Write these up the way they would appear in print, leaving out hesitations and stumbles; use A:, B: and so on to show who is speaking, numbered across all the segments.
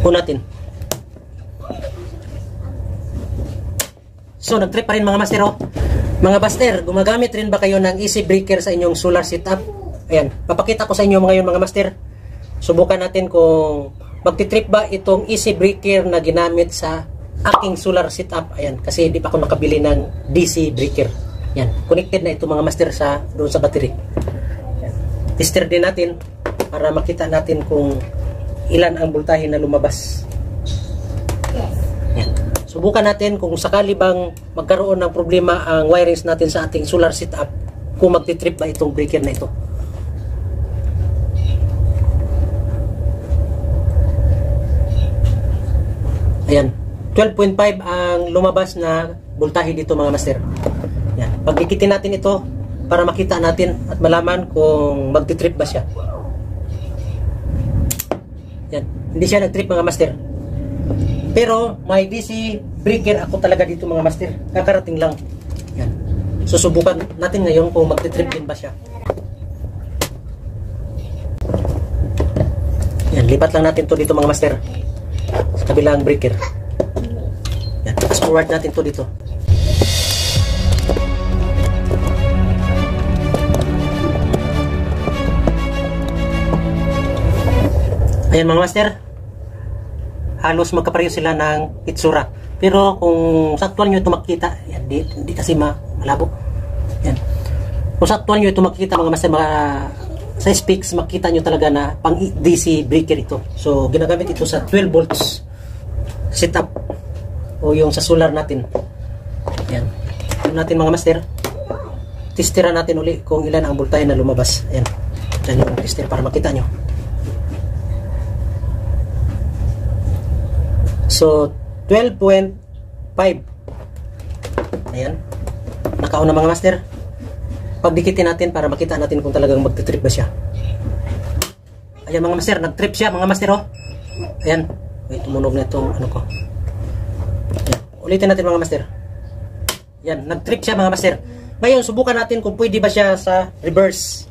A: po natin. So, nag-trip pa rin mga master, oh. Mga master, gumagamit rin ba kayo ng easy breaker sa inyong solar setup? Ayan, papakita ko sa inyo ngayon mga master. Subukan natin kung magti-trip ba itong easy breaker na ginamit sa aking solar setup. Ayan, kasi hindi pa ako nakabili ng DC breaker. Ayan, connected na ito mga master sa doon sa battery. Ayan. Tester din natin para makita natin kung ilan ang voltahe na lumabas. Ayan. Subukan natin kung sakali bang magkaroon ng problema ang wirings natin sa ating solar setup, kung magti-trip ba itong breaker na ito. Ayan, 12.5 ang lumabas na voltahe dito mga master. Ayan, pagdikitin natin ito para makita natin at malaman kung magti-trip ba siya. Ayan, hindi siya nag-trip mga master. Pero may DC breaker ako talaga dito mga master. Kakarating lang. Yan. Susubukan natin ngayon kung magti-trip din ba siya. Yan, lipat lang natin to dito mga master. Sa kabilang breaker. Yan, fast forward natin to dito. Ayan mga master. Halos magkapareho sila ng itsura. Pero kung sa aktual nyo ito makikita, yan, hindi kasi malabo. Yan. Kung sa aktual nyo ito makikita mga master, sa specs, makikita nyo talaga na pang DC breaker ito. So, ginagamit ito sa 12 volts setup o yung sa solar natin. Yan. Ito natin mga master. Testera natin uli kung ilan ang voltahe na lumabas. Ayan. Yan yung tester para makita nyo. So, 12.5. Ayan. Nakauna mga master. Pagdikitin natin para makita natin kung talagang magti-trip ba siya. Ayan mga master, nag-trip siya mga master, oh. Ayan. Wait, tumunog na itong ano ko. Ayan. Ulitin natin mga master. Ayan, nag-trip siya mga master. Ngayon, subukan natin kung pwede ba siya sa reverse.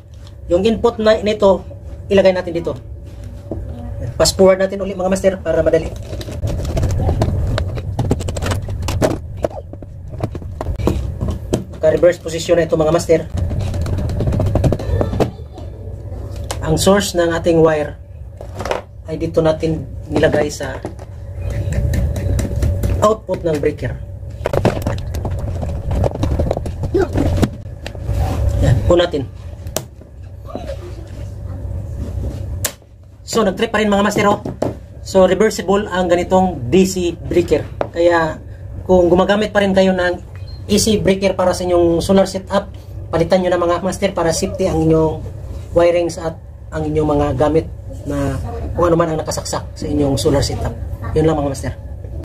A: Yung input na nito, ilagay natin dito. Ayan. Fast forward natin ulit mga master para madali. Reverse position na ito mga master. Ang source ng ating wire ay dito natin nilagay sa output ng breaker. Yan, po natin. So, nag-trip pa rin mga master, oh. So, reversible ang ganitong DC breaker. Kaya, kung gumagamit pa rin kayo ng easy breaker para sa inyong solar setup, palitan nyo na mga master para safety ang inyong wirings at ang inyong mga gamit na kung ano man ang nakasaksak sa inyong solar setup. Yun lang mga master.